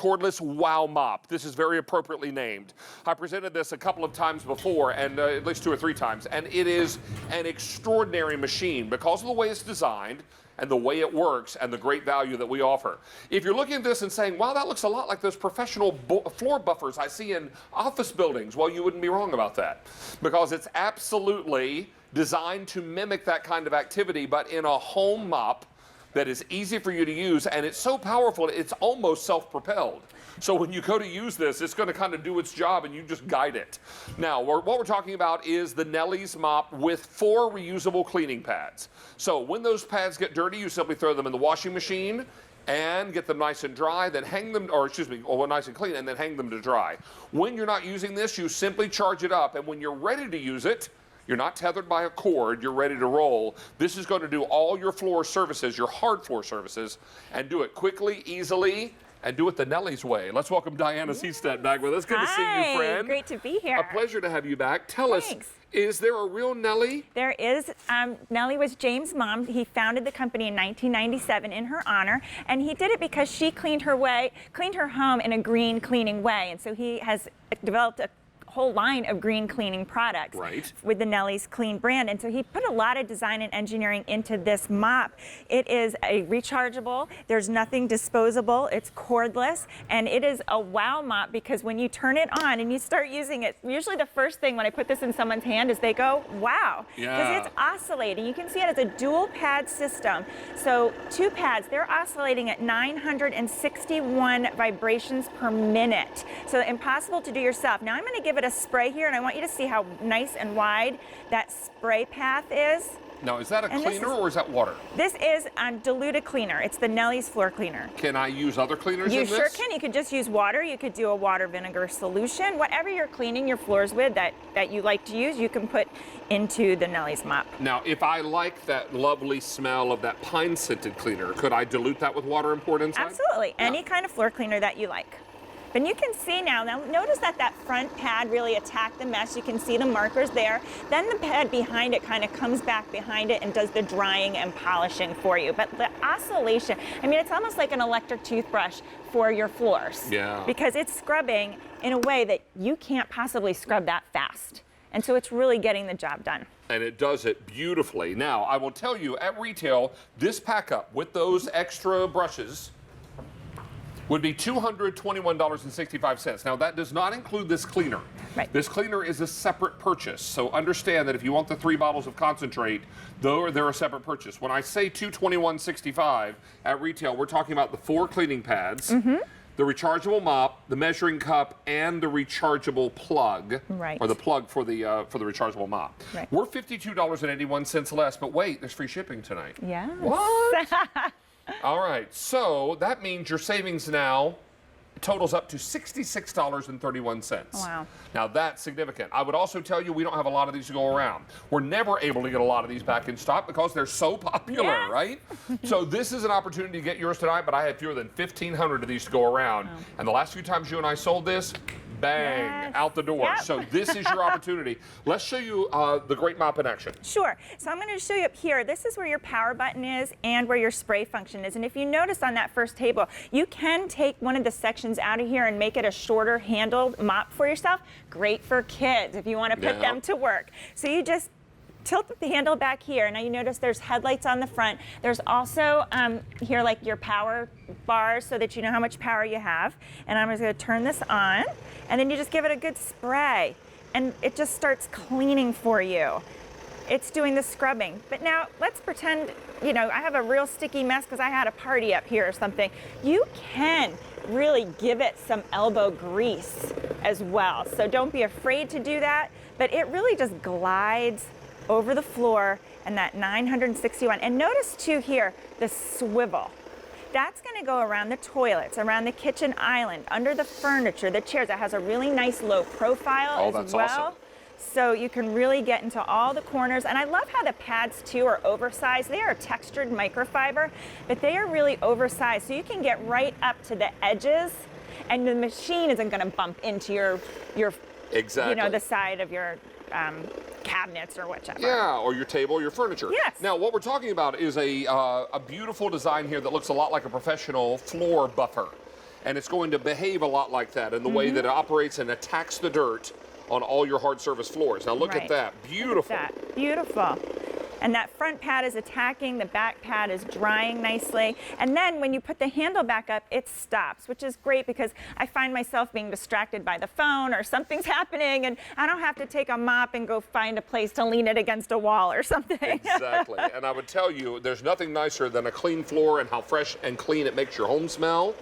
Cordless Wow Mop. This is very appropriately named. I presented this a couple of times before, and at least 2 or 3 times, and it is an extraordinary machine because of the way it's designed and the way it works and the great value that we offer. If you're looking at this and saying, wow, that looks a lot like those professional floor buffers I see in office buildings, well, you wouldn't be wrong about that, because it's absolutely designed to mimic that kind of activity, but in a home mop that is easy for you to use, and it's so powerful, it's almost self-propelled. So when you go to use this, it's going to kind of do its job, and you just guide it. Now, what we're talking about is the Nellie's mop with 4 reusable cleaning pads. So when those pads get dirty, you simply throw them in the washing machine and get them nice and dry, then hang them, or excuse me, nice and clean, and then hang them to dry. When you're not using this, you simply charge it up, and when you're ready to use it, you're not tethered by a cord, you're ready to roll. This is going to do all your floor services, your hard floor services, and do it quickly, easily, and do it the Nellie's way. Let's welcome Diana Seastead back with us. Good to see you, friend. Great to be here. A pleasure to have you back. Tell us, is there a real Nellie? There is. Nellie was James' mom. He founded the company in 1997 in her honor, and he did it because she cleaned her home in a green cleaning way, and so he has developed a whole line of green cleaning products with the Nellie's Clean brand. And so he put a lot of design and engineering into this mop. It is a rechargeable, there's nothing disposable, it's cordless, and it is a wow mop because when you turn it on and you start using it, usually the first thing when I put this in someone's hand is they go, wow, because it's oscillating. You can see it as a dual pad system. So 2 pads, they're oscillating at 961 vibrations per minute. So impossible to do yourself. Now I'm going to give it a spray here, and I want you to see how nice and wide that spray path is. Now, is that a cleaner or is that water? This is diluted cleaner. It's the Nellie's floor cleaner. Can I use other cleaners in this? You sure can. You could just use water. You could do a water vinegar solution. Whatever you're cleaning your floors with that you like to use, you can put into the Nellie's mop. Now, if I like that lovely smell of that pine-scented cleaner, could I dilute that with water and pour it inside? Absolutely. Any kind of floor cleaner that you like. But you can see now notice that front pad really attacked the mess. You can see the markers there. Then the pad behind it kind of comes back behind it and does the drying and polishing for you. But the oscillation, I mean, it's almost like an electric toothbrush for your floors. Yeah. Because it's scrubbing in a way that you can't possibly scrub that fast. And so it's really getting the job done. And it does it beautifully. Now, I will tell you, at retail, this pack-up with those extra brushes would be $221.65. Now, that does not include this cleaner. Right. This cleaner is a separate purchase. So understand that if you want the 3 bottles of concentrate, they're a separate purchase. When I say $221.65 at retail, we're talking about the 4 cleaning pads, the rechargeable mop, the measuring cup, and the rechargeable plug, or the plug for the rechargeable mop. Right. We're $52.81 less, but wait, there's free shipping tonight. Yeah. What? All right, so that means your savings now totals up to $66.31. Wow. Now that's significant. I would also tell you we don't have a lot of these to go around. We're never able to get a lot of these back in stock because they're so popular, right? So this is an opportunity to get yours tonight, but I had fewer than 1,500 of these to go around. And the last few times you and I sold this, bang, out the door. So this is your opportunity. Let's show you the great mop in action. Sure. So I'm going to show you up here. This is where your power button is and where your spray function is. And if you notice on that first table, you can take one of the sections out of here and make it a shorter handled mop for yourself. Great for kids if you want to put them to work. So you just tilt the handle back here. Now you notice there's headlights on the front. There's also here like your power bars so that you know how much power you have. And I'm just going to turn this on, and then you just give it a good spray, and it just starts cleaning for you. It's doing the scrubbing. But now let's pretend, you know, I have a real sticky mess because I had a party up here or something. You can really give it some elbow grease as well. So don't be afraid to do that, but it really just glides over the floor and that 961. And notice too here, the swivel. That's going to go around the toilets, around the kitchen island, under the furniture, the chairs. It has a really nice low profile as well. Awesome. So you can really get into all the corners. And I love how the pads too are oversized. They are textured microfiber, but they are really oversized. So you can get right up to the edges, and the machine isn't going to bump into your you know, the side of your cabinets or whichever. Yeah, or your table, your furniture. Yes. Now, what we're talking about is a beautiful design here that looks a lot like a professional floor buffer. and it's going to behave a lot like that in the way that it operates and attacks the dirt on all your hard surface floors. Now look at that, beautiful. Look at that. Beautiful. And that front pad is attacking, the back pad is drying nicely. And then when you put the handle back up, it stops, which is great because I find myself being distracted by the phone or something's happening and I don't have to take a mop and go find a place to lean it against a wall or something. Exactly. And I would tell you, there's nothing nicer than a clean floor and how fresh and clean it makes your home smell.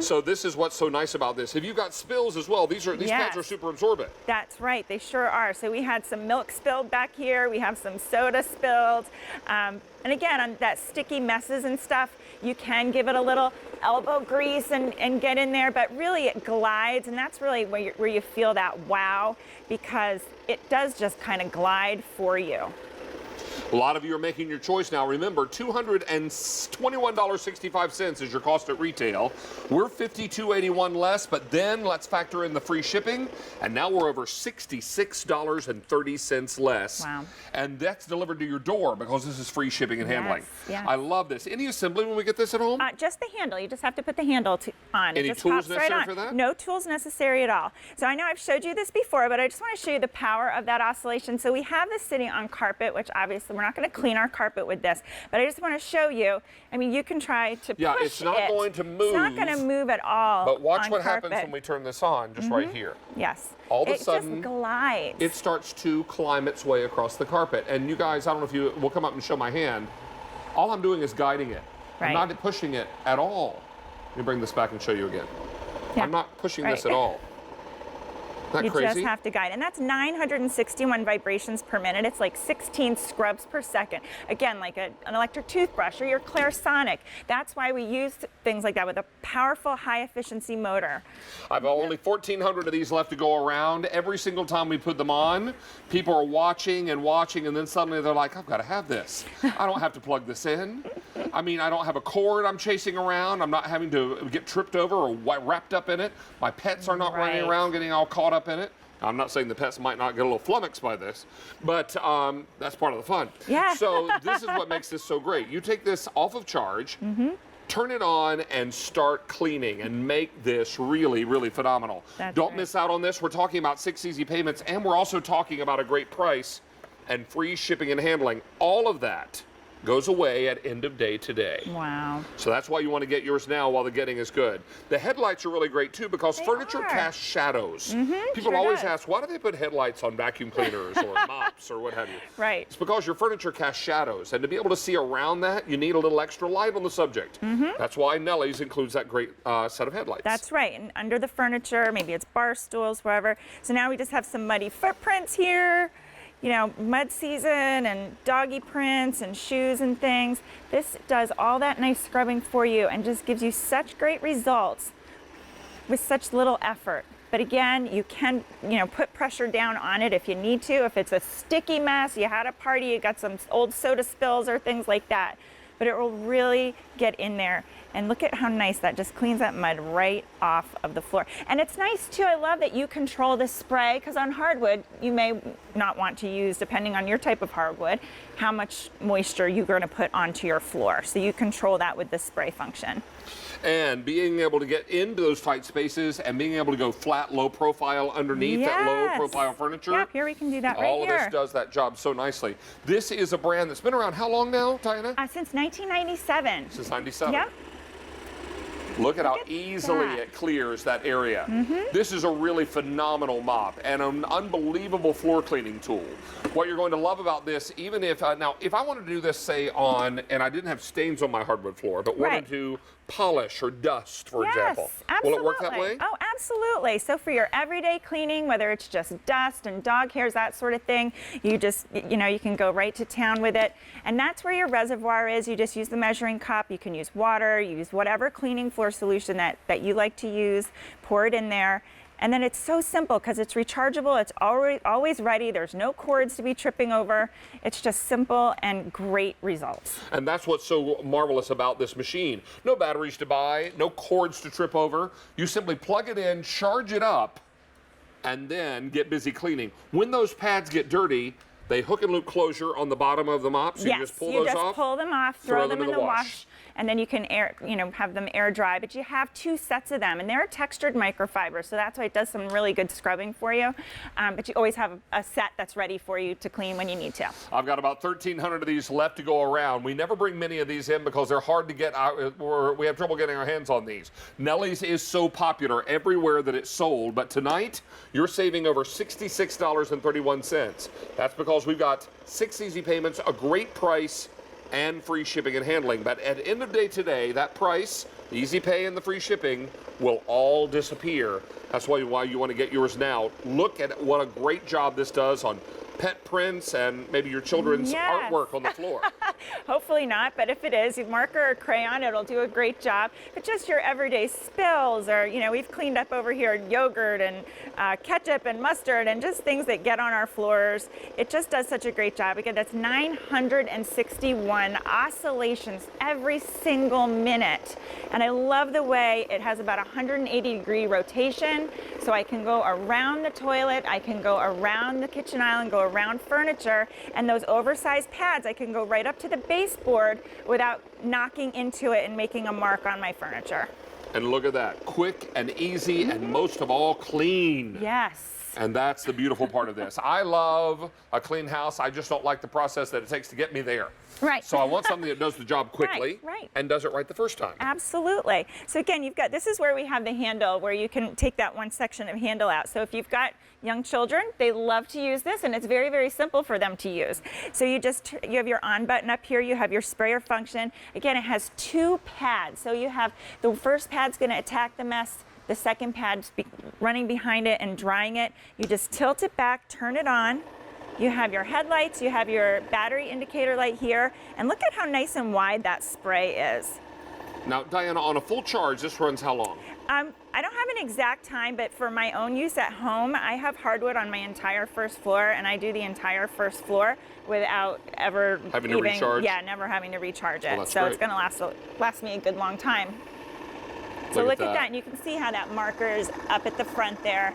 So this is what's so nice about this. If you've got spills as well, these pads are super absorbent. That's right, they sure are. So we had some milk spilled back here, we have some soda spilled. And again, on that sticky messes and stuff, you can give it a little elbow grease and get in there, but really it glides, and that's really where you feel that wow, because it does just kind of glide for you. A lot of you are making your choice now. Remember, $221.65 is your cost at retail. We're $52.81 less, but then let's factor in the free shipping, and now we're over $66.30 less. Wow. And that's delivered to your door because this is free shipping and handling. Yes. I love this. Any assembly when we get this at home? Just the handle. You just have to put the handle on. Any it just tools pops right necessary on. for that? No tools necessary at all. So I know I've showed you this before, but I just want to show you the power of that oscillation. So we have this sitting on carpet, which obviously we're not going to clean our carpet with this, but I just want to show you. I mean, you can try to push it. Yeah, it's not going to move. It's not going to move at all. But watch what carpet. happens when we turn this on, just right here. Yes. All of a it sudden, just glides. it starts to climb its way across the carpet. And you guys, I don't know if you will come up and show my hand. All I'm doing is guiding it. Right. I'm not pushing it at all. Let me bring this back and show you again. Yeah. I'm not pushing this at all. Isn't that You crazy? just have to guide. And that's 961 vibrations per minute. It's like 16 scrubs per second. Again, like an electric toothbrush or your Clarisonic. That's why we use things like that with a powerful, high-efficiency motor. I've only 1,400 of these left to go around. Every single time we put them on, people are watching, and then suddenly they're like, I've got to have this. I don't have to plug this in. I mean, I don't have a cord I'm chasing around. I'm not having to get tripped over or wrapped up in it. My pets are not running around getting all caught up in it. I'm not saying the pets might not get a little flummoxed by this, but that's part of the fun. Yeah. So this is what makes this so great. You take this off of charge, turn it on, and start cleaning and make this really, really phenomenal. Don't miss out on this. We're talking about 6 easy payments, and we're also talking about a great price and free shipping and handling. All of that goes away at end of day today. Wow. So that's why you want to get yours now while the getting is good. The headlights are really great too because furniture casts shadows. People always ask, why do they put headlights on vacuum cleaners or mops or what have you? Right. It's because your furniture casts shadows, and to be able to see around that, you need a little extra light on the subject. That's why Nellie's includes that great set of headlights. That's right. And under the furniture, maybe it's bar stools, wherever. So now we just have some muddy footprints here. You know, mud season and doggy prints and shoes and things. This does all that nice scrubbing for you and just gives you such great results with such little effort. But again, you can, put pressure down on it if you need to. If it's a sticky mess, you had a party, you got some old soda spills or things like that. But it will really get in there. And look at how nice that just cleans that mud right off of the floor. And it's nice too, I love that you control the spray, because on hardwood, you may not want to use, depending on your type of hardwood, how much moisture you're going to put onto your floor. So you control that with the spray function. And being able to get into those tight spaces and being able to go flat, low profile underneath that low profile furniture. Yep, here we can do that right all here. of this does that job so nicely. This is a brand that's been around how long now, Diana? Since 1997. Since 97. Yep. Look at how easily it clears that area. This is a really phenomenal mop and an unbelievable floor cleaning tool. What you're going to love about this, even if, now, if I wanted to do this, say, on, and I didn't have stains on my hardwood floor, but wanted to polish or dust, for example. Absolutely. Will it work that way? Oh, absolutely. So for your everyday cleaning, whether it's just dust and dog hairs, that sort of thing, you just, you can go right to town with it. And that's where your reservoir is. You just use the measuring cup. You can use water, use whatever cleaning floor solution that you like to use, pour it in there. And then it's so simple because it's rechargeable, it's always ready, there's no cords to be tripping over. It's just simple and great results. And that's what's so marvelous about this machine. No batteries to buy, no cords to trip over. You simply plug it in, charge it up, and then get busy cleaning. When those pads get dirty, They hook and loop closure on the bottom of the mop, so yes, you just pull those off. pull them off, throw them in the wash, and then you can have them air dry. But you have 2 sets of them, and they're textured microfiber, so that's why it does some really good scrubbing for you. But you always have a set that's ready for you to clean when you need to. I've got about 1,300 of these left to go around. We never bring many of these in because they're hard to get out, or we have trouble getting our hands on these. Nellie's is so popular everywhere that it's sold, but tonight you're saving over $66.31. That's because we've got 6 easy payments, a great price, and free shipping and handling. But at the end of the day today, that price, the easy pay and the free shipping, will all disappear. That's why you want to get yours now. Look at what a great job this does on pet prints and maybe your children's artwork on the floor. Hopefully not, but if it is, marker or crayon, it'll do a great job. But just your everyday spills, or we've cleaned up over here yogurt and ketchup and mustard and just things that get on our floors. It just does such a great job. Again, that's 961 oscillations every single minute. And I love the way it has about 180-degree rotation, so I can go around the toilet, I can go around the kitchen island, go around furniture, and those oversized pads, I can go right up to the baseboard without knocking into it and making a mark on my furniture. And look at that, quick and easy, and most of all, clean. Yes. And that's the beautiful part of this. I love a clean house. I just don't like the process that it takes to get me there. Right. So I want something that does the job quickly right. and does it right the first time. Absolutely. So again, this is where we have the handle where you can take that one section of handle out. So if you've got young children, they love to use this, and it's very, very simple for them to use. So you have your on button up here, you have your sprayer function. Again, it has 2 pads. So you have the first pad's going to attack the mess, the second pad's running behind it and drying it. You just tilt it back, turn it on. You have your headlights, you have your battery indicator light here, and look at how nice and wide that spray is. Now, Diana, on a full charge, this runs how long? I don't have an exact time, but for my own use at home, I have hardwood on my entire first floor, and I do the entire first floor without ever having to recharge? Yeah, never having to recharge it. Well, so great. It's going to last me a good long time. So look at that, and you can see how that marker is up at the front there.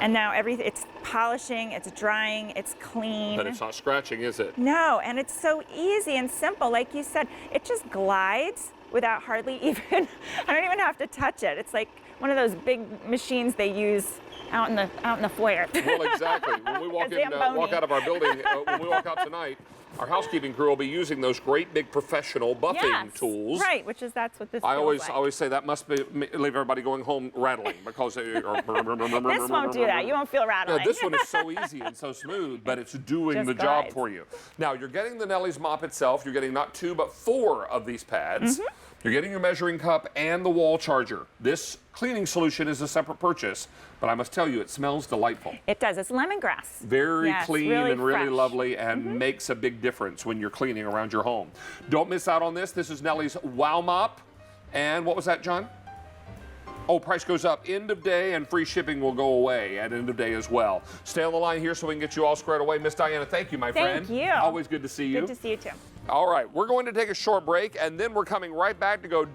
And now it's polishing, it's drying, it's clean. But it's not scratching, is it? No, and it's so easy and simple. Like you said, it just glides without hardly even, I don't even have to touch it. It's like one of those big machines they use out in the foyer. Well, exactly. When we walk out of our building, when we walk out tonight, our housekeeping crew will be using those great big professional buffing tools. Right, that's what this I feels like. always say that must leave everybody going home rattling because they are. This won't do that. You won't feel rattling. Yeah, this one is so easy and so smooth, but it's doing the job for you. Now, you're getting the Nellie's mop itself. You're getting not 2, but 4 of these pads. You're getting your measuring cup and the wall charger. This cleaning solution is a separate purchase, but I must tell you, it smells delightful. It does. It's lemongrass. Very clean really and really fresh. lovely, and makes a big difference when you're cleaning around your home. Don't miss out on this. This is Nellie's Wow Mop. And what was that, John? Oh, price goes up. End of day, and free shipping will go away at end of day as well. Stay on the line here so we can get you all squared away. Miss Diana, thank you, my friend. Thank you. Always good to see you. Good to see you, too. All right, we're going to take a short break, and then we're coming right back to go down.